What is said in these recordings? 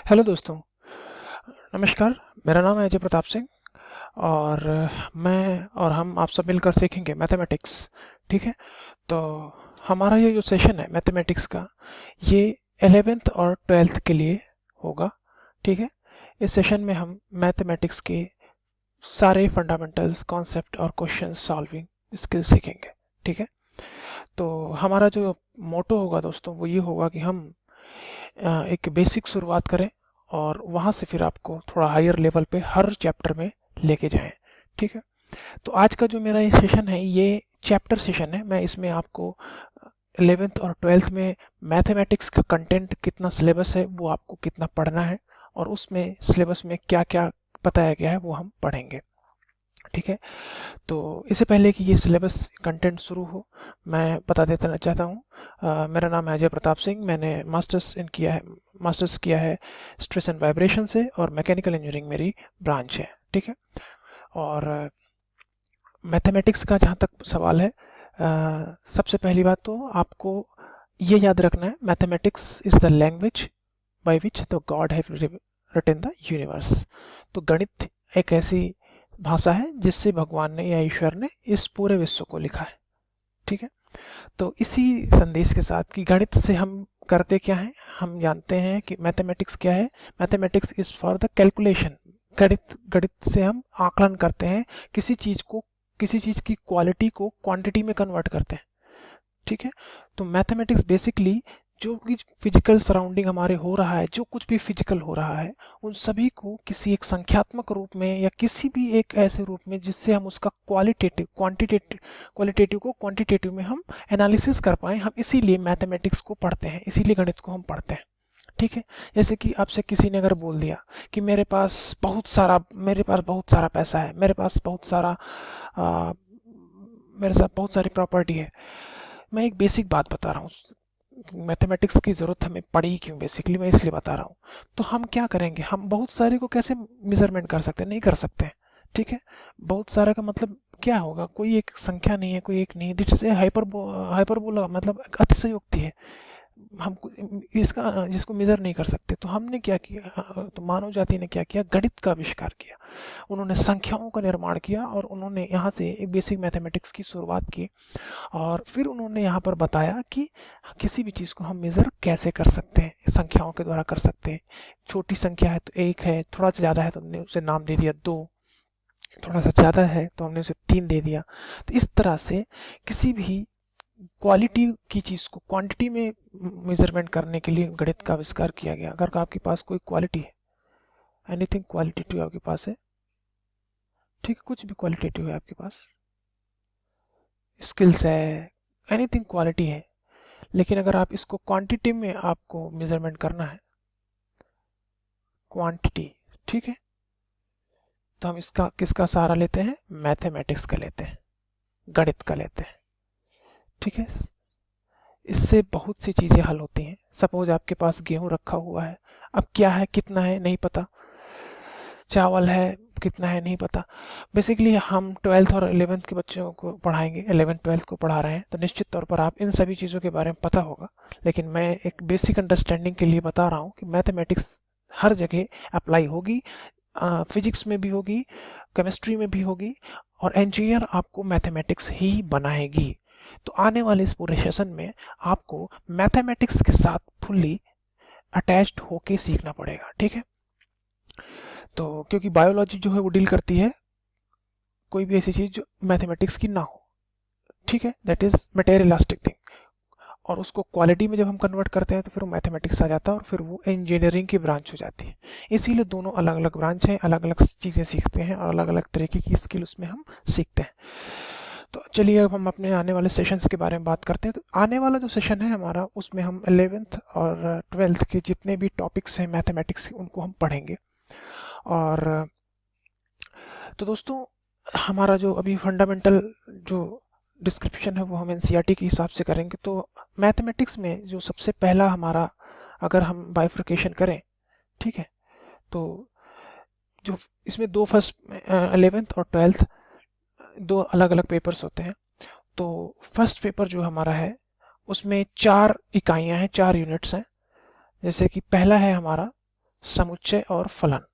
Hello दोस्तों, नमस्कार। मेरा नाम है अजय प्रताप सिंह और मैं और हम आप सब मिलकर सीखेंगे मैथमेटिक्स। ठीक है। तो हमारा ये जो सेशन है मैथमेटिक्स का, ये 11th और 12th के लिए होगा। ठीक है। इस सेशन में हम मैथमेटिक्स के सारे फंडामेंटल्स, कॉन्सेप्ट और क्वेश्चन सॉल्विंग स्किल्स सीखेंगे। ठीक है। तो हमारा जो मोटो होगा दोस्तों, वो ये होगा कि हम एक बेसिक शुरुआत करें और वहाँ से फिर आपको थोड़ा हायर लेवल पे हर चैप्टर में लेके जाएं। ठीक है। तो आज का जो मेरा ये सेशन है, ये चैप्टर सेशन है। मैं इसमें आपको 11th और 12th में मैथमेटिक्स का कंटेंट, कितना सिलेबस है, वो आपको कितना पढ़ना है और उसमें सिलेबस में क्या क्या बताया गया है वो हम पढ़ेंगे। ठीक है। तो इससे पहले कि ये सिलेबस कंटेंट शुरू हो, मैं बता देना चाहता हूँ, मेरा नाम है अजय प्रताप सिंह। मैंने मास्टर्स किया है स्ट्रेस एंड वाइब्रेशन से और मैकेनिकल इंजीनियरिंग मेरी ब्रांच है। ठीक है। और मैथमेटिक्स का जहाँ तक सवाल है, सबसे पहली बात तो आपको ये याद रखना है, mathematics is the language by which the god have written the universe. तो गणित एक ऐसी भाषा है जिससे भगवान ने या ईश्वर ने इस पूरे विश्व को लिखा है। ठीक है। तो इसी संदेश के साथ कि गणित से हम करते क्या हैं, हम जानते हैं कि मैथमेटिक्स क्या है। Mathematics is for the calculation. गणित गणित से हम आकलन करते हैं, किसी चीज को, किसी चीज की क्वालिटी को क्वांटिटी में कन्वर्ट करते हैं। ठीक है। तो मैथमेटिक्स बेसिकली जो भी फिजिकल सराउंडिंग हमारे हो रहा है, जो कुछ भी फिजिकल हो रहा है, उन सभी को किसी एक संख्यात्मक रूप में या किसी भी एक ऐसे रूप में जिससे हम उसका क्वालिटेटिव को क्वांटिटेटिव में हम एनालिसिस कर पाए, हम इसीलिए मैथमेटिक्स को पढ़ते हैं, इसीलिए गणित को हम पढ़ते हैं। ठीक है। जैसे कि आपसे किसी ने अगर बोल दिया कि मेरे पास बहुत सारा पैसा है, आ, मेरे साथ बहुत सारी प्रॉपर्टी है। मैं एक बेसिक बात बता रहा हूँ, मैथमेटिक्स की ज़रूरत हमें पड़ी क्यों, बेसिकली मैं इसलिए बता रहा हूँ। तो हम क्या करेंगे, हम बहुत सारे को कैसे मेजरमेंट कर सकते हैं, नहीं कर सकते। ठीक है। बहुत सारा का मतलब क्या होगा, कोई एक संख्या नहीं है, कोई एक नहीं है, जिससे हाइपरबोला मतलब अतिशयोक्ति है। हम इसका जिसको मेजर नहीं कर सकते। तो हमने क्या किया, तो मानव जाति ने क्या किया, गणित का आविष्कार किया। उन्होंने संख्याओं का निर्माण किया और उन्होंने यहाँ से एक बेसिक मैथमेटिक्स की शुरुआत की। और फिर उन्होंने यहाँ पर बताया कि किसी भी चीज़ को हम मेज़र कैसे कर सकते हैं, संख्याओं के द्वारा कर सकते हैं। छोटी संख्या है तो एक है, थोड़ा सा ज़्यादा है तो हमने उसे नाम दे दिया दो, थोड़ा सा ज़्यादा है तो हमने उसे तीन दे दिया। तो इस तरह से किसी भी क्वालिटी की चीज़ को क्वांटिटी में मेजरमेंट करने के लिए गणित का आविष्कार किया गया। अगर आपके पास कोई क्वालिटी है, एनीथिंग क्वालिटेटिव आपके पास है, ठीक है, कुछ भी क्वालिटेटिव है आपके पास, स्किल्स है, एनीथिंग क्वालिटी है, लेकिन अगर आप इसको क्वांटिटी में आपको मेजरमेंट करना है, क्वांटिटी, ठीक है, तो हम इसका किसका सहारा लेते हैं, मैथमेटिक्स का लेते हैं, गणित का लेते हैं। ठीक है। इससे बहुत सी चीज़ें हल होती हैं। सपोज आपके पास गेहूं रखा हुआ है, अब क्या है, कितना है नहीं पता, चावल है कितना है नहीं पता। बेसिकली हम 12th और 11th के बच्चों को पढ़ाएंगे, 11th 12th को पढ़ा रहे हैं, तो निश्चित तौर पर आप इन सभी चीज़ों के बारे में पता होगा। लेकिन मैं एक बेसिक अंडरस्टैंडिंग के लिए बता रहा हूँ कि मैथमेटिक्स हर जगह अप्लाई होगी, फिजिक्स में भी होगी, केमिस्ट्री में भी होगी, और इंजीनियर आपको मैथमेटिक्स ही बनाएगी। तो आने वाले इस पूरे सेशन में आपको मैथमेटिक्स के साथ फुल्ली अटैच्ड होके सीखना पड़ेगा। ठीक है। तो क्योंकि बायोलॉजी जो है वो डील करती है कोई भी ऐसी चीज जो मैथमेटिक्स की ना हो। ठीक है। That is materialistic thing. और उसको क्वालिटी में जब हम कन्वर्ट करते हैं तो फिर वो मैथमेटिक्स आ जाता है और फिर वो इंजीनियरिंग की ब्रांच हो जाती है। इसीलिए दोनों अलग अलग ब्रांच हैं, अलग अलग चीज़ें सीखते हैं और अलग अलग तरीके की स्किल उसमें हम सीखते हैं। तो चलिए अब हम अपने आने वाले सेशंस के बारे में बात करते हैं। तो आने वाला जो सेशन है हमारा, उसमें हम 11th और 12th के जितने भी टॉपिक्स हैं मैथमेटिक्स के, उनको हम पढ़ेंगे। और तो दोस्तों, हमारा जो अभी फंडामेंटल जो डिस्क्रिप्शन है वो हम एनसीईआरटी के हिसाब से करेंगे। तो मैथमेटिक्स में जो सबसे पहला हमारा, अगर हम बाइफर्केशन करें, ठीक है, तो जो इसमें दो फर्स्ट 11th और 12th दो अलग अलग पेपर्स होते हैं। तो फर्स्ट पेपर जो हमारा है उसमें 4 इकाइयां हैं, 4 यूनिट्स हैं। जैसे कि पहला है हमारा समुच्चय और फलन,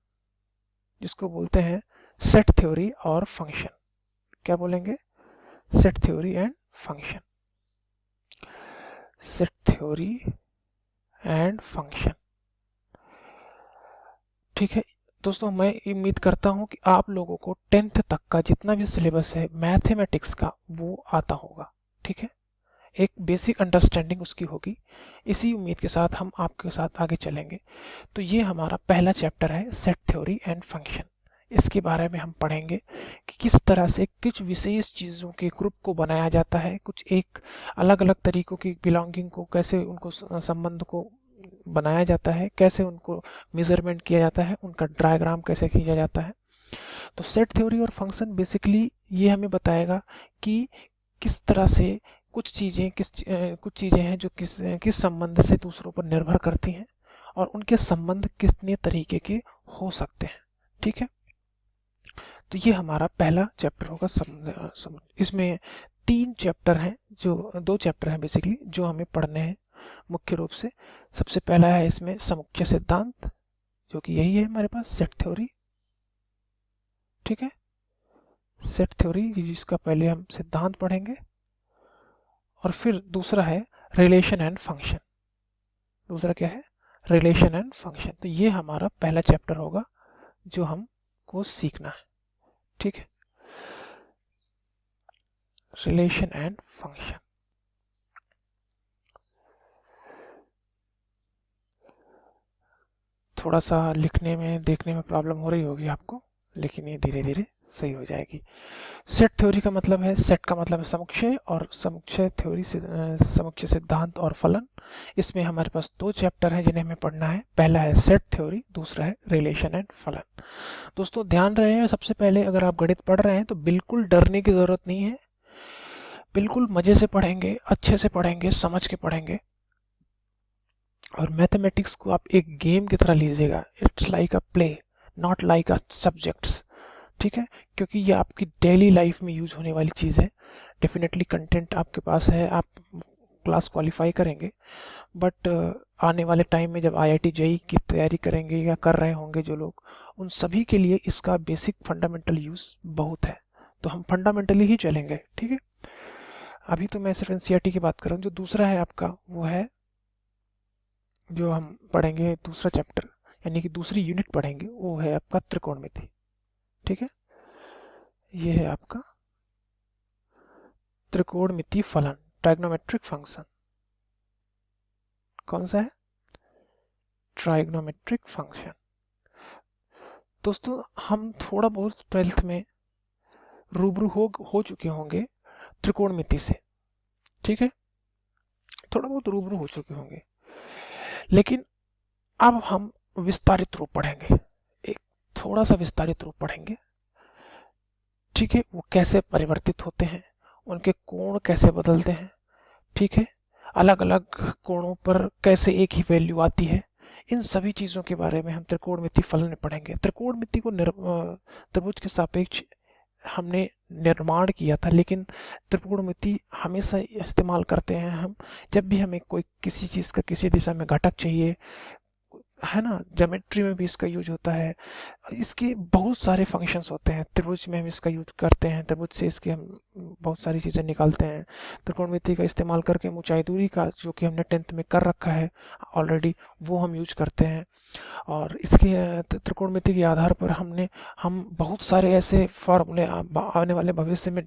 जिसको बोलते हैं सेट थ्योरी और फंक्शन। क्या बोलेंगे? Set theory and function. Set theory and function. ठीक है दोस्तों, मैं उम्मीद करता हूं कि आप लोगों को 10th तक का जितना भी सिलेबस है मैथमेटिक्स का वो आता होगा। ठीक है, एक बेसिक अंडरस्टैंडिंग उसकी होगी। इसी उम्मीद के साथ हम आपके साथ आगे चलेंगे। तो ये हमारा पहला चैप्टर है सेट थ्योरी एंड फंक्शन। इसके बारे में हम पढ़ेंगे कि किस तरह से कुछ विशेष चीज़ों के ग्रुप को बनाया जाता है, कुछ एक अलग अलग तरीकों की बिलोंगिंग को कैसे उनको संबंध को बनाया जाता है, कैसे उनको मेजरमेंट किया जाता है, उनका डायग्राम कैसे खींचा जाता है। तो सेट थ्योरी और फंक्शन बेसिकली ये हमें बताएगा कि किस तरह से कुछ चीज़ें हैं जो किस संबंध से दूसरों पर निर्भर करती हैं और उनके संबंध कितने तरीके के हो सकते हैं। ठीक है, तो ये हमारा पहला चैप्टर होगा। इसमें 3 चैप्टर हैं, जो 2 चैप्टर हैं बेसिकली जो हमें पढ़ने हैं मुख्य रूप से। सबसे पहला है इसमें समुच्चय सिद्धांत, जो कि यही है हमारे पास सेट थ्योरी। ठीक है, सेट थ्योरी जिसका पहले हम सिद्धांत पढ़ेंगे, और फिर दूसरा है रिलेशन एंड फंक्शन। दूसरा क्या है? Relation and function. तो ये हमारा पहला चैप्टर होगा जो हमको सीखना है। ठीक है, रिलेशन एंड फंक्शन। थोड़ा सा लिखने में देखने में प्रॉब्लम हो रही होगी आपको, लेकिन ये धीरे धीरे सही हो जाएगी। सेट थ्योरी का मतलब है, सेट का मतलब है समुच्चय, और समुच्चय थ्योरी से समुच्चय सिद्धांत और फलन। इसमें हमारे पास 2 चैप्टर हैं जिन्हें हमें पढ़ना है। पहला है सेट थ्योरी, दूसरा है रिलेशन एंड फलन। दोस्तों ध्यान रहे, सबसे पहले अगर आप गणित पढ़ रहे हैं तो बिल्कुल डरने की जरूरत नहीं है। बिल्कुल मजे से पढ़ेंगे, अच्छे से पढ़ेंगे, समझ के पढ़ेंगे। और मैथमेटिक्स को आप एक गेम की तरह लीजिएगा। It's like a play, not like a subjects. ठीक है, क्योंकि ये आपकी डेली लाइफ में यूज होने वाली चीज़ है। डेफिनेटली कंटेंट आपके पास है, आप क्लास क्वालिफाई करेंगे, बट आने वाले टाइम में जब IIT JEE की तैयारी करेंगे या कर रहे होंगे जो लोग, उन सभी के लिए इसका बेसिक फंडामेंटल यूज बहुत है। तो हम फंडामेंटली ही चलेंगे। ठीक है, अभी तो मैं सिर्फ NCERT की बात कर रहा हूँ। जो दूसरा है आपका वो है, जो हम पढ़ेंगे दूसरा चैप्टर यानी कि दूसरी यूनिट पढ़ेंगे, वो है आपका त्रिकोणमिति। ठीक है, ये है आपका त्रिकोणमिति फलन, ट्राइग्नोमेट्रिक फंक्शन। कौन सा है? Trigonometric function. दोस्तों हम थोड़ा बहुत 12th में रूबरू हो चुके होंगे त्रिकोणमिति से। ठीक है, थोड़ा बहुत रूबरू हो चुके होंगे, लेकिन अब हम विस्तारित रूप पढ़ेंगे, एक थोड़ा सा विस्तारित रूप पढ़ेंगे। ठीक है, वो कैसे परिवर्तित होते हैं, उनके कोण कैसे बदलते हैं। ठीक है, अलग अलग कोणों पर कैसे एक ही वैल्यू आती है, इन सभी चीज़ों के बारे में हम त्रिकोणमिति फलन में पढ़ेंगे। त्रिकोणमिति को त्रिभुज के सापेक्ष हमने निर्माण किया था, लेकिन त्रिकोणमिति हमेशा इस्तेमाल करते हैं हम जब भी हमें कोई किसी चीज़ का किसी दिशा में घटक चाहिए, है ना। ज्योमेट्री में भी इसका यूज होता है। इसके बहुत सारे फंक्शंस होते हैं। त्रिभुज में हम इसका यूज करते हैं, त्रिभुज से इसके हम बहुत सारी चीज़ें निकालते हैं। त्रिकोणमिति का इस्तेमाल करके हम ऊंचाई दूरी का, जो कि हमने 10th में कर रखा है ऑलरेडी, वो हम यूज करते हैं। और इसके त्रिकोणमिति के आधार पर हम बहुत सारे ऐसे फॉर्मूले आने वाले भविष्य में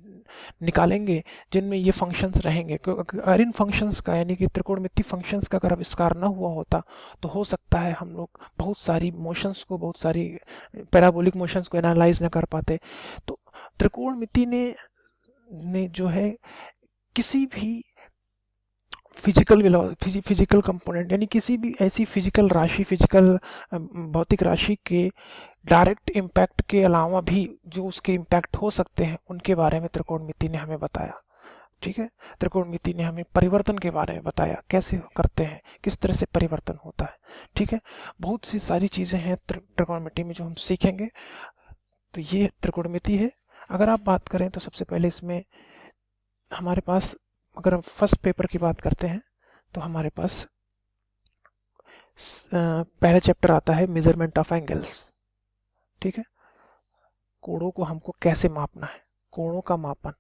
निकालेंगे जिनमें ये फंक्शंस रहेंगे। अगर इन फंक्शंस का यानी कि त्रिकोणमिति फंक्शंस का अगर आविष्कार न हुआ होता तो हो सकता है हम लोग बहुत सारी मोशंस को, बहुत सारी पैराबोलिक मोशंस को एनालाइज न कर पाते। तो त्रिकोणमिति ने जो है किसी भी फिजिकल कंपोनेंट यानी किसी भी ऐसी फिजिकल राशि, फिजिकल भौतिक राशि के डायरेक्ट इम्पैक्ट के अलावा भी जो उसके इम्पैक्ट हो सकते हैं, उनके बारे में त्रिकोणमिति ने हमें बताया। ठीक है, त्रिकोणमिति ने हमें परिवर्तन के बारे में बताया, कैसे करते हैं, किस तरह से परिवर्तन होता है। ठीक है, बहुत सी सारी चीज़ें हैं त्रिकोणमिति में जो हम सीखेंगे। तो ये त्रिकोणमिति है। अगर आप बात करें तो सबसे पहले इसमें हमारे पास, अगर हम फर्स्ट पेपर की बात करते हैं तो हमारे पास पहला चैप्टर आता है मेजरमेंट ऑफ एंगल्स। ठीक है, कोणों को हमको कैसे मापना है, कोणों का मापन।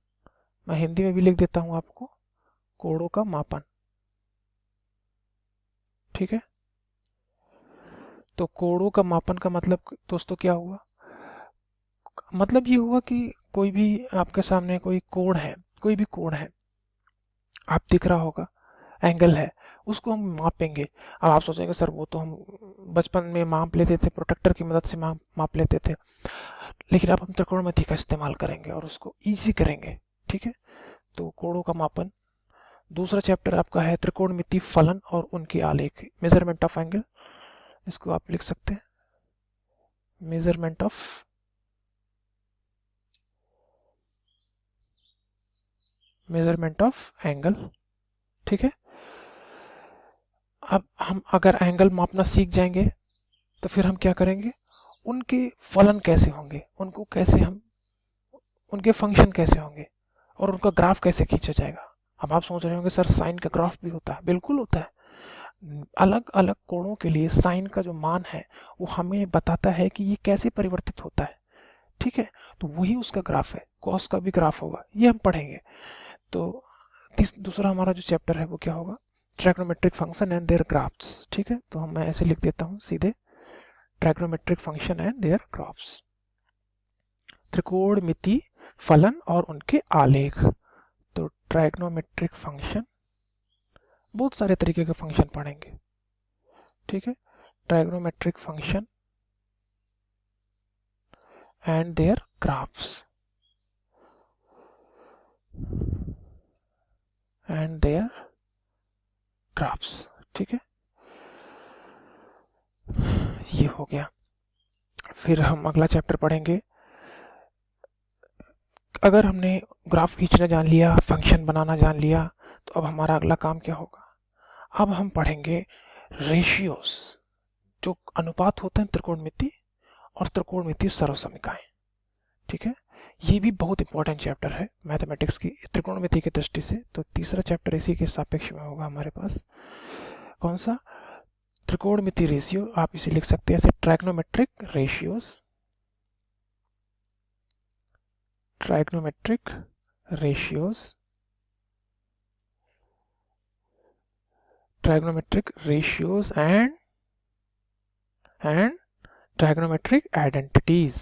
मैं हिंदी में भी लिख देता हूं आपको, कोणों का मापन। ठीक है, तो कोणों का मापन का मतलब दोस्तों क्या हुआ, मतलब ये हुआ कि कोई भी आपके सामने कोई कोण है, कोई भी कोण है, आप दिख रहा होगा, एंगल है, उसको हम मापेंगे। अब आप सोचेंगे सर वो तो हम बचपन में माप लेते थे, प्रोटेक्टर की मदद से माप लेते थे, लेकिन अब हम त्रिकोणमिति का इस्तेमाल करेंगे और उसको इजी करेंगे। ठीक है, तो कोणों का मापन। दूसरा चैप्टर आपका है त्रिकोणमिति फलन और उनके आलेख, मेजरमेंट ऑफ एंगल, इसको आप लिख सकते हैं मेजरमेंट ऑफ एंगल। ठीक है, अब हम अगर एंगल मापना सीख जाएंगे तो फिर हम क्या करेंगे, उनके फलन कैसे होंगे, उनको कैसे हम, उनके फंक्शन कैसे होंगे और उनका ग्राफ कैसे खींचा जाएगा। अब आप सोच रहे होंगे सर साइन का ग्राफ भी होता है, बिल्कुल होता है। अलग अलग कोणों के लिए साइन का जो मान है वो हमें बताता है कि ये कैसे परिवर्तित होता है। ठीक है, तो वही उसका ग्राफ है, कॉस का भी ग्राफ होगा, ये हम पढ़ेंगे। तो दूसरा हमारा जो चैप्टर है वो क्या होगा, trigonometric function and their graphs. ठीक है, तो मैं ऐसे लिख देता हूँ सीधे, trigonometric function and their graphs, त्रिकोणमिति फलन और उनके आलेख। तो ट्राइगोनोमेट्रिक फंक्शन, बहुत सारे तरीके के फंक्शन पढ़ेंगे। ठीक है, trigonometric function and their graphs and their graphs. ठीक है, ये हो गया। फिर हम अगला चैप्टर पढ़ेंगे। अगर हमने ग्राफ खींचना जान लिया, फंक्शन बनाना जान लिया, तो अब हमारा अगला काम क्या होगा, अब हम पढ़ेंगे रेशियोज, जो अनुपात होते हैं त्रिकोणमिति और त्रिकोणमिति सर्वसमीकाएं। ठीक है, ये भी बहुत इंपॉर्टेंट चैप्टर है मैथमेटिक्स की त्रिकोणमिति की दृष्टि से। तो तीसरा चैप्टर इसी के सापेक्ष में होगा हमारे पास, कौन सा, त्रिकोणमिति रेशियो। आप इसे लिख सकते हैं ऐसे, trigonometric ratios, trigonometric ratios, trigonometric ratios and trigonometric identities,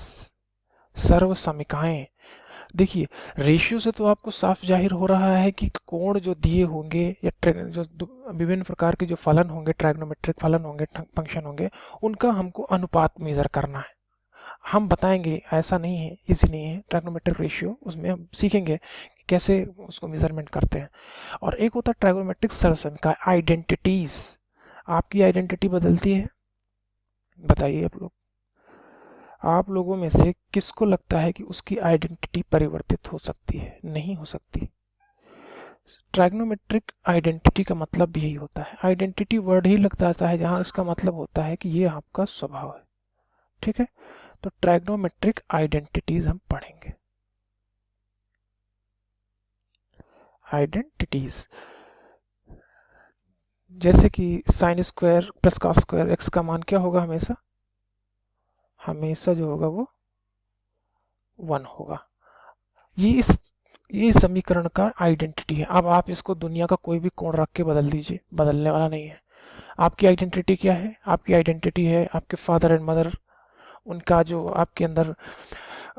सर्व समीकाएं। देखिए, रेशियो से तो आपको साफ जाहिर हो रहा है कि कोण जो दिए होंगे या जो विभिन्न प्रकार के जो फलन होंगे, ट्राइगोनोमेट्रिक फलन होंगे, फंक्शन होंगे, उनका हमको अनुपात मेजर करना है। हम बताएंगे, ऐसा नहीं है, इजी नहीं है। ट्राइगोनोमेट्रिक रेशियो, उसमें हम सीखेंगे कि कैसे उसको मेजरमेंट करते हैं। और एक होता है ट्राइगोनोमेट्रिक सर्वसमीकाएं, आइडेंटिटीज। आपकी आइडेंटिटी बदलती है, बताइए आप लोगों में से किसको लगता है कि उसकी आइडेंटिटी परिवर्तित हो सकती है? नहीं हो सकती। ट्राइगोनोमेट्रिक आइडेंटिटी का मतलब भी यही होता है। आइडेंटिटी वर्ड ही लगता है जहां इसका मतलब होता है कि ये आपका स्वभाव है। ठीक है, तो ट्राइगोनोमेट्रिक आइडेंटिटीज हम पढ़ेंगे। आइडेंटिटीज जैसे कि sine square plus cos square x का मान क्या होगा, हमेशा हमेशा जो होगा वो 1 होगा। ये समीकरण का आइडेंटिटी है। अब आप इसको दुनिया का कोई भी कोण रख के बदल दीजिए, बदलने वाला नहीं है। आपकी आइडेंटिटी क्या है? आपकी आइडेंटिटी है आपके फादर एंड मदर, उनका जो आपके अंदर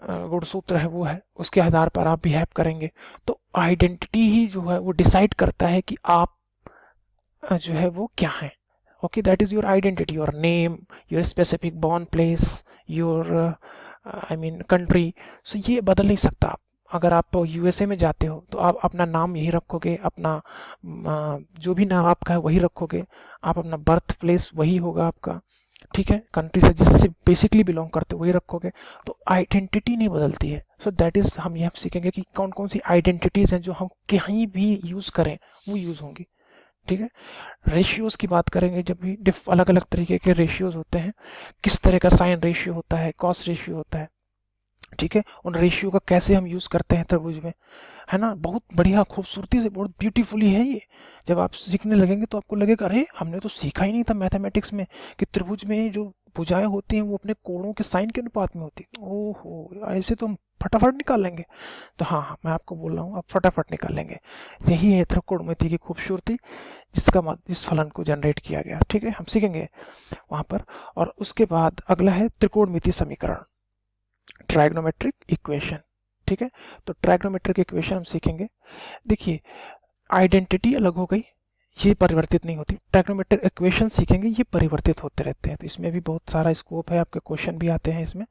गुणसूत्र है वो है, उसके आधार पर आप बिहेव करेंगे। तो आइडेंटिटी ही जो है वो डिसाइड करता है कि आप जो है वो क्या है। Okay, that is your identity, your name, your specific born place, your I mean country. So ये बदल नहीं सकता। आप अगर आप यूएसए में जाते हो तो आप अपना नाम यही रखोगे, अपना जो भी नाम आपका है वही रखोगे, आप अपना बर्थ प्लेस वही होगा आपका। ठीक है, कंट्री से जिससे बेसिकली बिलोंग करते हो वही रखोगे। तो आइडेंटिटी नहीं बदलती है। सो दैट इज, हम ये सीखेंगे कि कौन कौन सी आइडेंटिटीज हैं जो हम कहीं भी यूज करें वो यूज होंगी। ठीक है, रेशियोज की बात करेंगे जब भी, अलग अलग तरीके के रेशियोज होते हैं। किस तरह का साइन रेशियो होता है, कॉस रेशियो होता है, ठीक है, उन रेशियो का कैसे हम यूज करते हैं त्रिभुज में, है ना। बहुत बढ़िया खूबसूरती से, बहुत ब्यूटीफुली है ये। जब आप सीखने लगेंगे तो आपको लगेगा अरे हमने तो सीखा ही नहीं था मैथमेटिक्स में कि त्रिभुज में जो भुजाएं होती हैं वो अपने कोणों के साइन के अनुपात में होती है। ओहो, ऐसे तो हम फटाफट निकाल लेंगे। तो हाँ हाँ, मैं आपको बोल रहा हूँ, आप फटाफट निकाल लेंगे। यही है त्रिकोणमिति की खूबसूरती, जिस फलन को जनरेट किया गया। ठीक है, हम सीखेंगे वहां पर। और उसके बाद अगला है त्रिकोणमिति समीकरण, ट्राइग्नोमेट्रिक इक्वेशन। ठीक है, तो ट्राइग्नोमेट्रिक इक्वेशन हम सीखेंगे। देखिए, आइडेंटिटी अलग हो गई, ये परिवर्तित नहीं होती। ट्राइग्नोमेट्रिक इक्वेशन सीखेंगे, ये परिवर्तित होते रहते हैं। तो इसमें भी बहुत सारा स्कोप है, आपके क्वेश्चन भी आते हैं इसमें।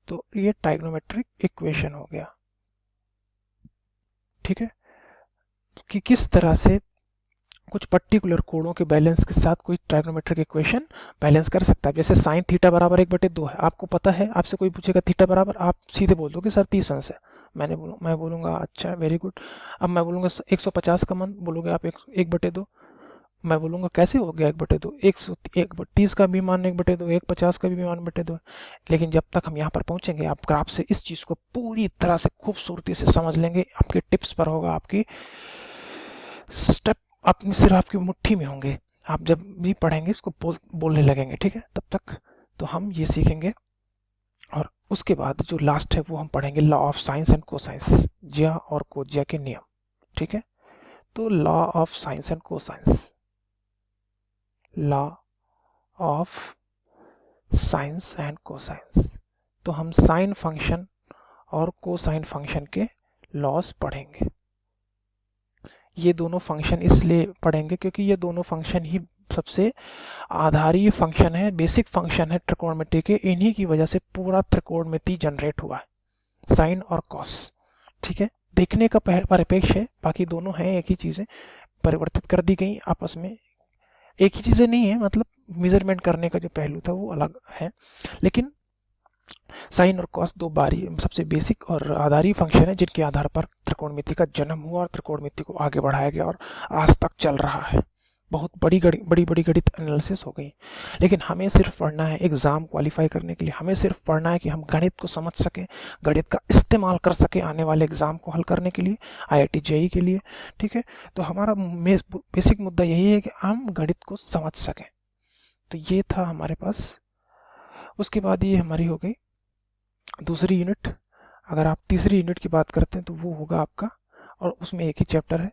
तो ये ट्राइग्नोमेट्रिक इक्वेशन हो गया। ठीक है, कि किस तरह से कुछ पर्टिकुलर कोणों के बैलेंस के साथ कोई ट्राइग्नोमेट्रिक इक्वेशन बैलेंस कर सकता है। जैसे साइन थीटा बराबर 1/2 है, आपको पता है, आपसे कोई पूछेगा थीटा बराबर, आप सीधे बोल दोगे सर 30 अंश है। मैं बोलूंगा अच्छा वेरी गुड। अब मैं बोलूंगा 150 का मान, बोलोगे आप 1/2। मैं बोलूंगा कैसे हो गया 1/2, 130 का भी मान 1/2, 150 का भी मान 1/2। लेकिन जब तक हम यहाँ पर पहुंचेंगे, आप ग्राफ से इस चीज को पूरी तरह से खूबसूरती से समझ लेंगे। आपके टिप्स पर होगा, आपकी स्टेप अपनी सिर्फ आपकी मुट्ठी में होंगे। आप जब भी पढ़ेंगे इसको बोलने लगेंगे। ठीक है, तब तक तो हम ये सीखेंगे। और उसके बाद जो लास्ट है वो हम पढ़ेंगे law of science and cosines, ज्या और कोज्या के नियम। ठीक है, तो law of science and cosines, law of science and cosines. तो हम साइन फंक्शन और कोसाइन फंक्शन के लॉस पढ़ेंगे। ये दोनों फंक्शन इसलिए पढ़ेंगे क्योंकि ये दोनों फंक्शन ही सबसे आधारीय फंक्शन है, बेसिक फंक्शन है त्रिकोणमिति के। इन्हीं की वजह से पूरा त्रिकोणमिति जनरेट हुआ है, साइन और कॉस। ठीक है, देखने का परिपेक्ष है, बाकी दोनों हैं एक ही चीजें, परिवर्तित कर दी गई आपस में। एक ही चीजें नहीं है, मतलब मेजरमेंट करने का जो पहलू था वो अलग है, लेकिन साइन और कॉस दो बारी सबसे बेसिक और आधारी फंक्शन है, जिनके आधार पर त्रिकोणमिति का जन्म हुआ और त्रिकोणमिति को आगे बढ़ाया गया और आज तक चल रहा है। बहुत बड़ी बड़ी गणित एनालिसिस हो गई। लेकिन हमें सिर्फ पढ़ना है एग्जाम क्वालिफाई करने के लिए, हमें सिर्फ पढ़ना है कि हम गणित को समझ सकें, गणित का इस्तेमाल कर सके आने वाले एग्जाम को हल करने के लिए, IIT JEE के लिए। ठीक है, तो हमारा बेसिक मुद्दा यही है कि हम गणित को समझ सकें। तो ये था हमारे पास। उसके बाद ये हमारी हो गई दूसरी यूनिट। अगर आप तीसरी यूनिट की बात करते हैं तो वो होगा आपका, और उसमें एक ही चैप्टर है।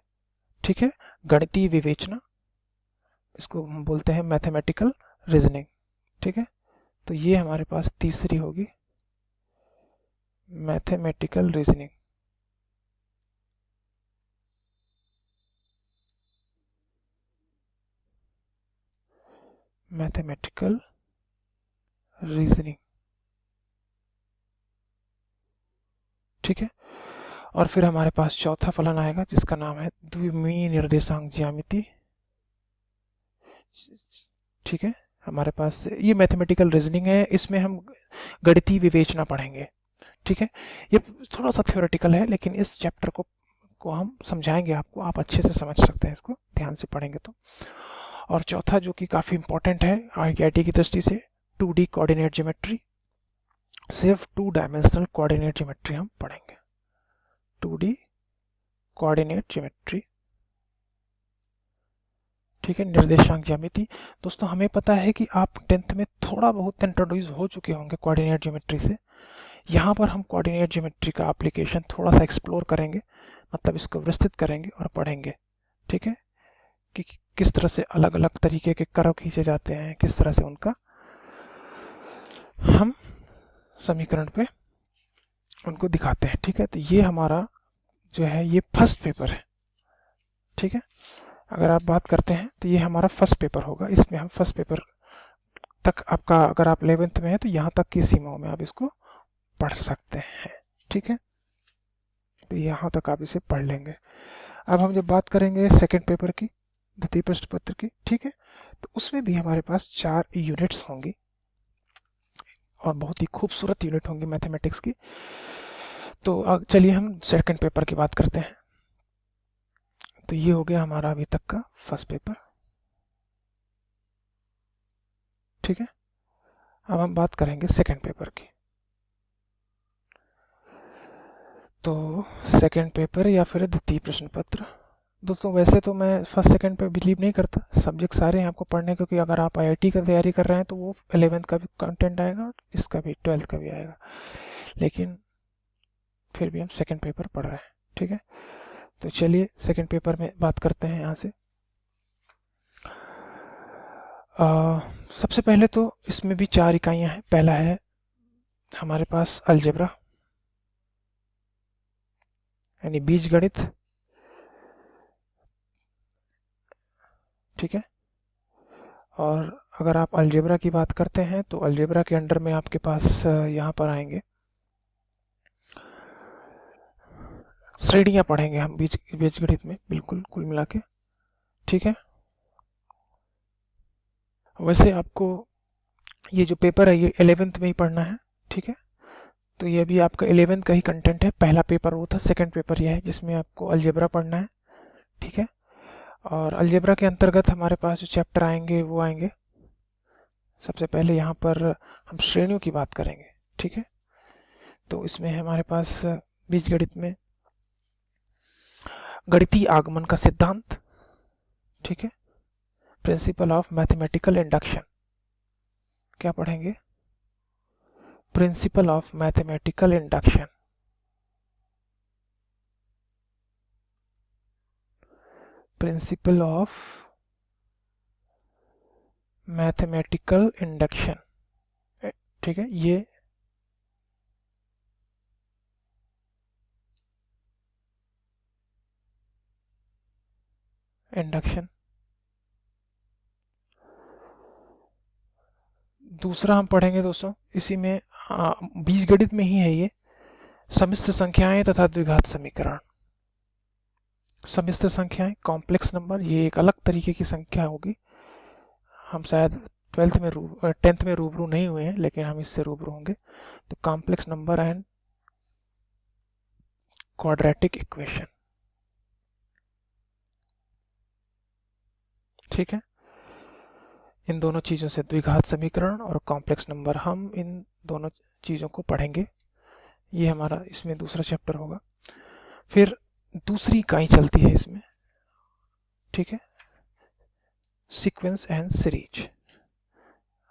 ठीक है, गणितीय विवेचना, इसको हम बोलते हैं मैथमेटिकल रीजनिंग। ठीक है, तो ये हमारे पास तीसरी होगी, मैथमेटिकल रीजनिंग। Mathematical reasoning. ठीक है, और फिर हमारे पास चौथा फलन आएगा जिसका नाम है द्विमीय निर्देशांक ज्यामिति। ठीक है, हमारे पास ये मैथमेटिकल रीजनिंग है, इसमें हम गणितीय विवेचना पढ़ेंगे। ठीक है, ये थोड़ा सा थ्योरेटिकल है, लेकिन इस चैप्टर को हम समझाएंगे आपको, आप अच्छे से समझ सकते हैं इसको ध्यान से पढ़ेंगे तो। और चौथा जो कि काफी इंपॉर्टेंट है IIT की दृष्टि से, 2D कोऑर्डिनेट ज्योमेट्री। सिर्फ 2 डायमेंशनल कोऑर्डिनेट ज्योमेट्री हम पढ़ेंगे, 2D कोऑर्डिनेट ज्योमेट्री। ठीक है, निर्देशांक ज्यामिति। दोस्तों, हमें पता है कि आप 10th में थोड़ा बहुत इंट्रोड्यूस हो चुके होंगे कोऑर्डिनेट ज्योमेट्री से। यहाँ पर हम कोऑर्डिनेट ज्योमेट्री का एप्लीकेशन थोड़ा सा एक्सप्लोर करेंगे, मतलब इसको विस्तृत करेंगे और पढ़ेंगे। ठीक है, कि किस तरह से अलग अलग तरीके के कर्व खींचे जाते हैं, किस तरह से उनका हम समीकरण पे उनको दिखाते हैं। ठीक है, तो ये हमारा जो है ये फर्स्ट पेपर है। ठीक है, अगर आप बात करते हैं तो ये हमारा फर्स्ट पेपर होगा। इसमें हम फर्स्ट पेपर तक आपका, अगर आप 11th में है तो यहाँ तक की सीमाओं में आप इसको पढ़ सकते हैं। ठीक है, तो यहाँ तक आप इसे पढ़ लेंगे। अब हम जब बात करेंगे सेकंड पेपर की, द्वितीय प्रश्न पत्र की, ठीक है, तो उसमें भी हमारे पास 4 यूनिट्स होंगी और बहुत ही खूबसूरत यूनिट होंगी मैथमेटिक्स की। तो चलिए हम सेकंड पेपर की बात करते हैं। तो ये हो गया हमारा अभी तक का फर्स्ट पेपर। ठीक है, अब हम बात करेंगे सेकंड पेपर की। तो सेकंड पेपर या फिर द्वितीय प्रश्न पत्र। दोस्तों वैसे तो मैं फर्स्ट सेकंड पे बिलीव नहीं करता, सब्जेक्ट सारे हैं आपको पढ़ने, क्योंकि अगर आप आईआईटी का तैयारी कर रहे हैं तो वो 11th का भी कंटेंट आएगा और इसका भी 12th का भी आएगा, लेकिन फिर भी हम सेकंड पेपर पढ़ रहे हैं। ठीक है, तो चलिए सेकंड पेपर में बात करते हैं यहाँ से। सबसे पहले तो इसमें भी 4 इकाइयाँ हैं। पहला है हमारे पास अलजेब्रा यानी बीजगणित। ठीक है, और अगर आप अलजेब्रा की बात करते हैं तो अलजेब्रा के अंडर में आपके पास यहाँ पर आएंगे श्रेणियाँ पढ़ेंगे हम बीजगणित में, बिल्कुल कुल मिला के। ठीक है, वैसे आपको ये जो पेपर है ये 11th में ही पढ़ना है। ठीक है, तो ये भी आपका 11th का ही कंटेंट है। पहला पेपर वो था, सेकंड पेपर ये है जिसमें आपको अलजेब्रा पढ़ना है। ठीक है, और अलजेब्रा के अंतर्गत हमारे पास जो चैप्टर आएंगे वो आएंगे, सबसे पहले यहाँ पर हम श्रेणियों की बात करेंगे। ठीक है, तो इसमें हमारे पास बीजगणित में गणितीय आगमन का सिद्धांत। ठीक है, प्रिंसिपल ऑफ मैथमेटिकल इंडक्शन क्या पढ़ेंगे, principle of mathematical induction. Principle of mathematical induction. ठीक है, ये इंडक्शन। दूसरा हम पढ़ेंगे दोस्तों इसी में, बीजगणित में ही है ये, सम्मिश्र संख्याएं तथा द्विघात समीकरण। सम्मिश्र संख्याएं, कॉम्प्लेक्स नंबर, ये एक अलग तरीके की संख्या होगी। हम शायद 10th में रूबरू नहीं हुए हैं, लेकिन हम इससे रूबरू होंगे। तो complex number and quadratic equation. ठीक है, इन दोनों चीज़ों से द्विघात समीकरण और कॉम्प्लेक्स नंबर, हम इन दोनों चीज़ों को पढ़ेंगे। ये हमारा इसमें दूसरा चैप्टर होगा। फिर दूसरी इकाई चलती है इसमें। ठीक है, सीक्वेंस एंड सीरीज।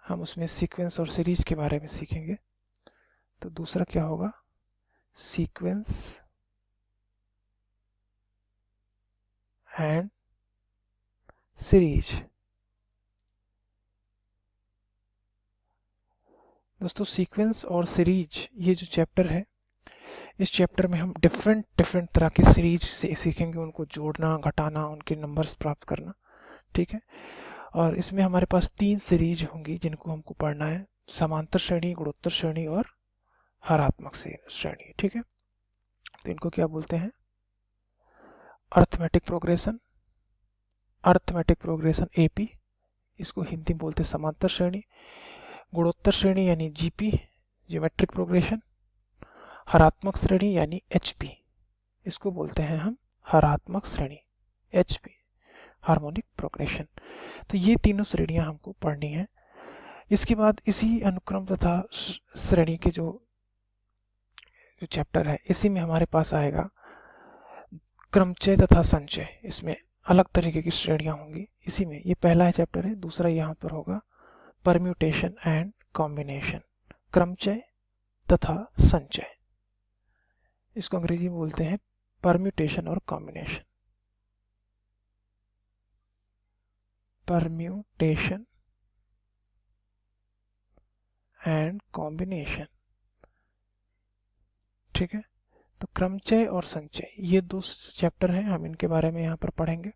हम उसमें सीक्वेंस और सीरीज के बारे में सीखेंगे। तो दूसरा क्या होगा, सीक्वेंस एंड सीरीज। दोस्तों सीक्वेंस और सीरीज ये जो चैप्टर है, इस चैप्टर में हम डिफरेंट तरह की सीरीज से सीखेंगे, उनको जोड़ना, घटाना, उनके नंबर्स प्राप्त करना। ठीक है, और इसमें हमारे पास 3 सीरीज होंगी जिनको हमको पढ़ना है, समांतर श्रेणी, गुणोत्तर श्रेणी और हरात्मक श्रेणी। ठीक है, तो इनको क्या बोलते हैं, arithmetic progression, arithmetic progression AP, इसको हिंदी में बोलते हैं समांतर श्रेणी। गुणोत्तर श्रेणी यानी जीपी, ज्योमेट्रिक प्रोग्रेशन। हरात्मक श्रेणी यानी एचपी, इसको बोलते हैं हम हरात्मक श्रेणी, एचपी, हार्मोनिक प्रोग्रेशन। तो ये तीनों श्रेणियां हमको पढ़नी है। इसके बाद इसी अनुक्रम तथा श्रेणी के जो चैप्टर है, इसी में हमारे पास आएगा क्रमचय तथा संचय। इसमें अलग तरीके की श्रेणियां होंगी। इसी में ये पहला चैप्टर है। दूसरा यहाँ पर होगा परम्यूटेशन एंड कॉम्बिनेशन, क्रमचय तथा संचय। इसको अंग्रेजी में बोलते हैं परम्यूटेशन और कॉम्बिनेशन। Permutation and combination. ठीक है, तो क्रमचय और संचय ये 2 चैप्टर हैं, हम इनके बारे में यहाँ पर पढ़ेंगे।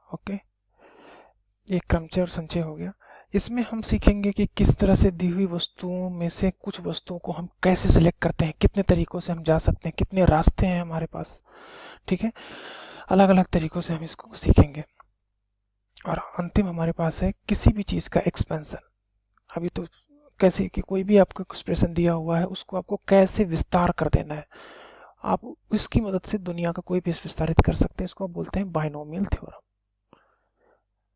ओके, ये क्रमचय और संचय हो गया। इसमें हम सीखेंगे कि किस तरह से दी हुई वस्तुओं में से कुछ वस्तुओं को हम कैसे सिलेक्ट करते हैं, कितने तरीकों से हम जा सकते हैं, कितने रास्ते हैं हमारे पास। ठीक है, अलग अलग तरीकों से हम इसको सीखेंगे। और अंतिम हमारे पास है किसी भी चीज़ का एक्सपेंशन। अभी तो कैसे कि कोई भी आपको एक्सप्रेशन दिया हुआ है, उसको आपको कैसे विस्तार कर देना है, आप इसकी मदद से दुनिया का कोई भी विस्तारित कर सकते हैं। इसको बोलते हैं बाइनोमियल थ्योरम।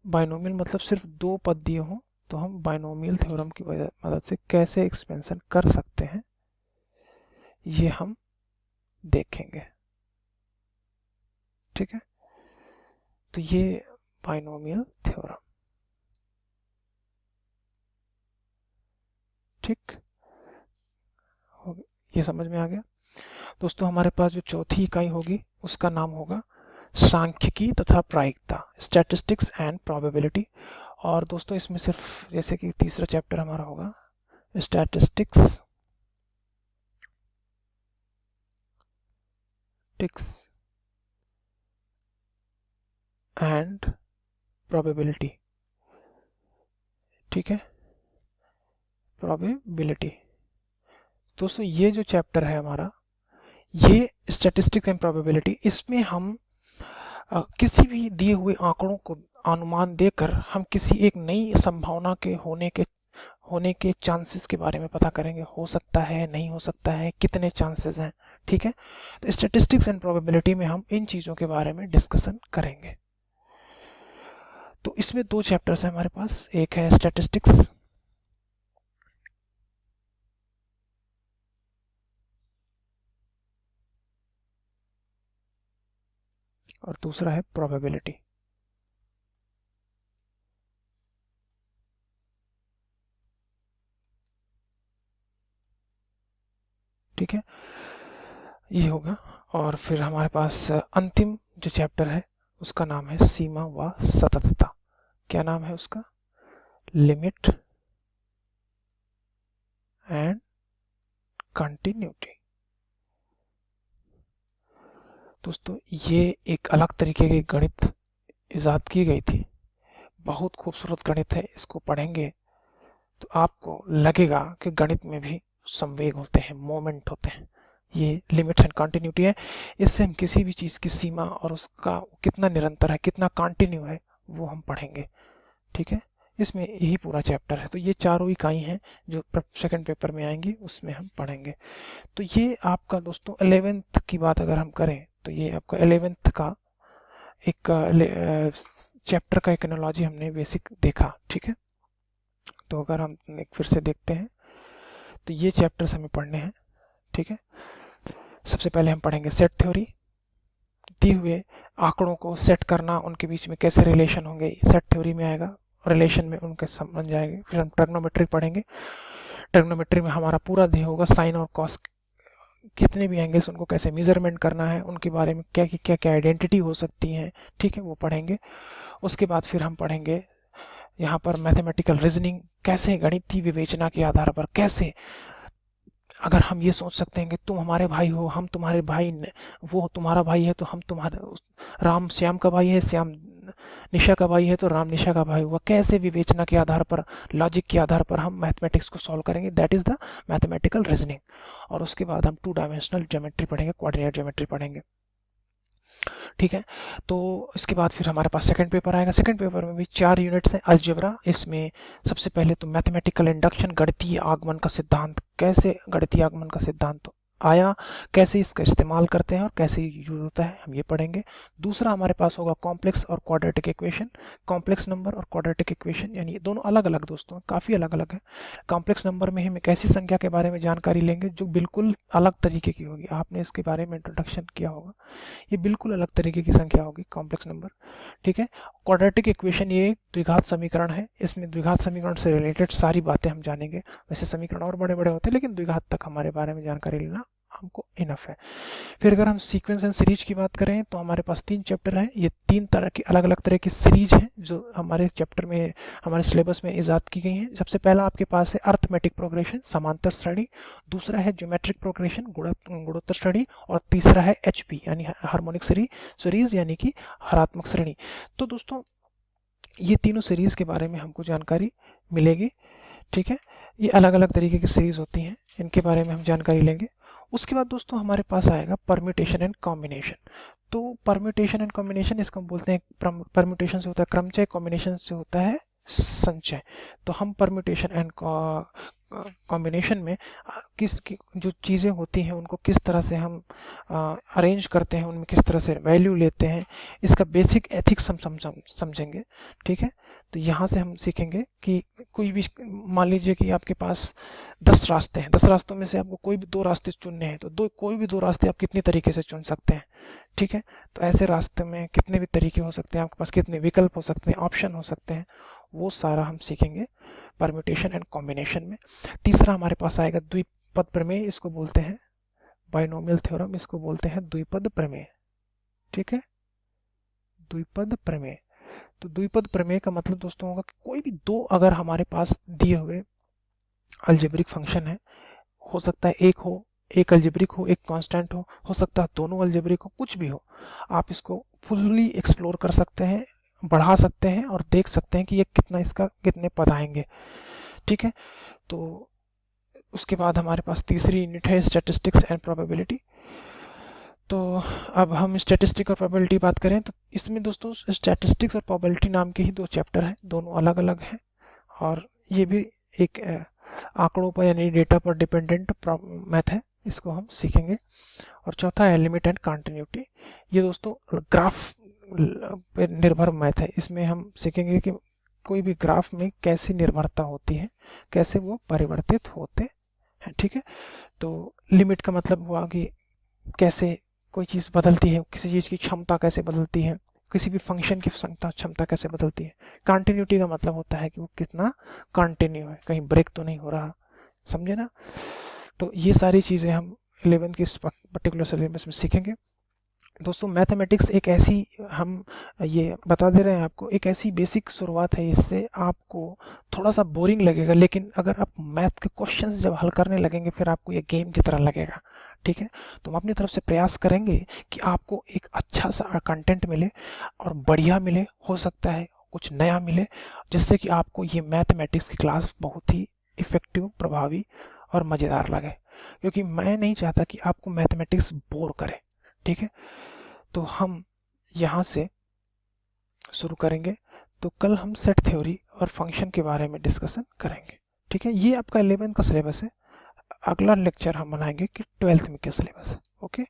बाइनोमियल मतलब सिर्फ 2 पद दिए हों तो हम बाइनोमियल थ्योरम की मदद से कैसे एक्सपेंशन कर सकते हैं, ये हम देखेंगे। ठीक है, तो ये बाइनोमियल थ्योरम। ठीक, ये समझ में आ गया दोस्तों। हमारे पास जो चौथी इकाई होगी उसका नाम होगा सांख्यिकी तथा प्रायिकता, स्टैटिस्टिक्स एंड प्रोबेबिलिटी। और दोस्तों इसमें सिर्फ जैसे कि तीसरा चैप्टर हमारा होगा स्टैटिस्टिक्स एंड प्रोबेबिलिटी। ठीक है, प्रोबेबिलिटी। दोस्तों ये जो चैप्टर है हमारा, ये स्टैटिस्टिक्स एंड प्रोबेबिलिटी, इसमें हम किसी भी दिए हुए आंकड़ों को अनुमान देकर हम किसी एक नई संभावना के होने के चांसेस के बारे में पता करेंगे। हो सकता है, नहीं हो सकता है, कितने चांसेस हैं। ठीक है, तो स्टैटिस्टिक्स एंड प्रोबेबिलिटी में हम इन चीजों के बारे में डिस्कशन करेंगे। तो इसमें दो चैप्टर्स हैं हमारे पास, एक है स्टैटिस्टिक्स और दूसरा है प्रोबेबिलिटी। ठीक है, ये होगा। और फिर हमारे पास अंतिम जो चैप्टर है उसका नाम है सीमा व सततता। क्या नाम है उसका? Limit and continuity. दोस्तों ये एक अलग तरीके की गणित इजाद की गई थी, बहुत खूबसूरत गणित है। इसको पढ़ेंगे तो आपको लगेगा कि गणित में भी संवेग होते हैं, मोमेंट होते हैं। ये लिमिट्स एंड कंटिन्यूटी है। इससे हम किसी भी चीज की सीमा और उसका कितना निरंतर है, कितना कंटिन्यू है, वो हम पढ़ेंगे। ठीक है, इसमें यही पूरा चैप्टर है। तो ये चारों इकाई हैं जो सेकंड पेपर में आएंगी, उसमें हम पढ़ेंगे। तो ये आपका दोस्तों 11th की बात अगर हम करें तो ये आपका 11th का एक चैप्टर का एक एनालॉजी हमने बेसिक देखा। ठीक है, तो अगर हम एक फिर से देखते हैं तो ये चैप्टर्स हमें पढ़ने हैं। ठीक है, सबसे पहले हम पढ़ेंगे सेट थ्योरी। दिए हुए आंकड़ों को सेट करना, उनके बीच में कैसे रिलेशन होंगे, सेट थ्योरी में आएगा। रिलेशन में उनके समझ जाएंगे। फिर हम ट्रिग्नोमेट्री पढ़ेंगे। ट्रिग्नोमेट्री में हमारा पूरा ध्येय होगा साइन और कॉस, कितने भी एंगल्स उनको कैसे मेजरमेंट करना है, उनके बारे में क्या क्या क्या आइडेंटिटी हो सकती है। ठीक है, वो पढ़ेंगे। उसके बाद फिर हम पढ़ेंगे यहाँ पर मैथमेटिकल रीजनिंग, कैसे गणितीय विवेचना के आधार पर कैसे, अगर हम ये सोच सकते हैं कि तुम हमारे भाई हो, हम तुम्हारे भाई, वो तुम्हारा भाई है तो हम तुम्हारे, राम श्याम का भाई है, श्याम निशा का भाई है तो राम निशा का भाई हुआ। कैसे विवेचना के आधार पर, लॉजिक के आधार पर हम मैथमेटिक्स को सॉल्व करेंगे, that is the mathematical reasoning. और उसके बाद हम 2 डायमेंशनल ज्योमेट्री पढ़ेंगे, कोऑर्डिनेट ज्योमेट्री पढ़ेंगे। ठीक है, तो इसके बाद फिर हमारे पास सेकंड पेपर आएगा। सेकंड पेपर में भी 4 यूनिट्स हैं। अलजेब्रा, इसमें सबसे पहले तो मैथमेटिकल इंडक्शन, गणितीय आगमन का सिद्धांत, कैसे गणितीय आगमन का सिद्धांत आया, कैसे इसका इस्तेमाल करते हैं और कैसे यूज होता है, हम ये पढ़ेंगे। दूसरा हमारे पास होगा कॉम्प्लेक्स और क्वाड्रेटिक इक्वेशन। कॉम्प्लेक्स नंबर और क्वाड्रेटिक इक्वेशन यानी ये दोनों अलग अलग दोस्तों, काफ़ी अलग अलग है। कॉम्प्लेक्स नंबर में हम एक ऐसी संख्या के बारे में जानकारी लेंगे जो बिल्कुल अलग तरीके की होगी। आपने इसके बारे में इंट्रोडक्शन किया होगा, ये बिल्कुल अलग तरीके की संख्या होगी कॉम्प्लेक्स नंबर। ठीक है, क्वाड्रेटिक इक्वेशन ये द्विघात समीकरण है। इसमें द्विघात समीकरण से रिलेटेड सारी बातें हम जानेंगे। वैसे समीकरण और बड़े बड़े होते हैं, लेकिन द्विघात तक हमारे बारे में जानकारी लेना हमको इनफ है। फिर अगर हम सीक्वेंस एंड सीरीज की बात करें तो हमारे पास 3 चैप्टर हैं। ये 3 तरह की अलग अलग तरह की सीरीज हैं जो हमारे चैप्टर में, हमारे सिलेबस में इजाद की गई हैं। सबसे पहला आपके पास है अर्थमेटिक प्रोग्रेशन, समांतर श्रेणी। दूसरा है ज्योमेट्रिक प्रोग्रेशन, गुणोत्तर श्रेणी। और तीसरा है एचपी यानी हार्मोनिक सीरीज यानी कि हरात्मक श्रेणी। तो दोस्तों ये तीनों सीरीज के बारे में हमको जानकारी मिलेगी। ठीक है, ये अलग अलग तरीके की सीरीज होती हैं, इनके बारे में हम जानकारी लेंगे। उसके बाद दोस्तों हमारे पास आएगा परम्यूटेशन एंड कॉम्बिनेशन। तो परम्यूटेशन एंड कॉम्बिनेशन, इसको हम बोलते हैं, परम्यूटेशन से होता है क्रमचय, कॉम्बिनेशन से होता है संचय। तो हम परम्यूटेशन एंड कॉम्बिनेशन में जो चीज़ें होती हैं उनको किस तरह से हम अरेंज करते हैं, उनमें किस तरह से वैल्यू लेते हैं, इसका बेसिक एथिक्स हम समझेंगे। ठीक है, तो यहाँ से हम सीखेंगे कि कोई भी, मान लीजिए कि आपके पास 10 रास्ते हैं, 10 रास्तों में से आपको कोई भी 2 रास्ते चुनने हैं, तो कोई भी 2 रास्ते आप कितनी तरीके से चुन सकते हैं। ठीक है, तो ऐसे रास्ते में कितने भी तरीके हो सकते हैं, आपके पास कितने विकल्प हो सकते हैं, ऑप्शन हो सकते हैं, वो सारा हम सीखेंगे परम्यूटेशन एंड कॉम्बिनेशन में। तीसरा हमारे पास आएगा द्विपद प्रमेय, इसको बोलते हैं बाइनोमियल थ्योरम, इसको बोलते हैं द्विपद प्रमेय। ठीक है, द्विपद प्रमेय। तो द्विपद प्रमेय का मतलब दोस्तों होगा कि कोई भी 2 अगर हमारे पास दिए हुए अलजेब्रिक फंक्शन है, हो सकता है एक अलजेब्रिक हो, एक कांस्टेंट हो सकता है दोनों अलजेब्रिक हो, कुछ भी हो, आप इसको फुल्ली एक्सप्लोर कर सकते हैं, बढ़ा सकते हैं और देख सकते हैं कि ये इसका कितने पद आएंगे। ठीक है, तो उसके बाद हमारे पास तीसरी यूनिट है स्टैटिस्टिक्स एंड प्रोबेबिलिटी। तो अब हम स्टैटिस्टिक और प्रोबेबिलिटी बात करें तो इसमें दोस्तों स्टैटिस्टिक्स और प्रोबेबिलिटी नाम के ही 2 चैप्टर हैं, दोनों अलग अलग हैं और ये भी एक आंकड़ों पर यानी डेटा पर डिपेंडेंट मैथ है, इसको हम सीखेंगे। और चौथा है लिमिट एंड कंटिन्यूटी, ये दोस्तों ग्राफ पे निर्भर मैथ है, इसमें हम सीखेंगे कि कोई भी ग्राफ में कैसी निर्भरता होती है, कैसे वो परिवर्तित होते हैं। ठीक है, तो लिमिट का मतलब हुआ कि कैसे कोई चीज़ बदलती है, किसी चीज़ की क्षमता कैसे बदलती है, किसी भी फंक्शन की क्षमता कैसे बदलती है। कंटिन्यूटी का मतलब होता है कि वो कितना कंटिन्यू है, कहीं ब्रेक तो नहीं हो रहा, समझे ना। तो ये सारी चीज़ें हम 11th की पर्टिकुलर सिलेबस में सीखेंगे। दोस्तों मैथमेटिक्स एक ऐसी, हम ये बता दे रहे हैं आपको, एक ऐसी बेसिक शुरुआत है, इससे आपको थोड़ा सा बोरिंग लगेगा, लेकिन अगर आप मैथ के क्वेश्चंस जब हल करने लगेंगे फिर आपको ये गेम की तरह लगेगा। ठीक है, तो हम अपनी तरफ से प्रयास करेंगे कि आपको एक अच्छा सा कंटेंट मिले और बढ़िया मिले, हो सकता है कुछ नया मिले, जिससे कि आपको ये मैथमेटिक्स की क्लास बहुत ही इफ़ेक्टिव, प्रभावी और मज़ेदार लगे, क्योंकि मैं नहीं चाहता कि आपको मैथमेटिक्स बोर करे। ठीक है, तो हम यहाँ से शुरू करेंगे, तो कल हम सेट थ्योरी और फंक्शन के बारे में डिस्कशन करेंगे। ठीक है, ये आपका 11th का सिलेबस है, अगला लेक्चर हम बनाएंगे कि 12th में क्या सिलेबस है। ओके।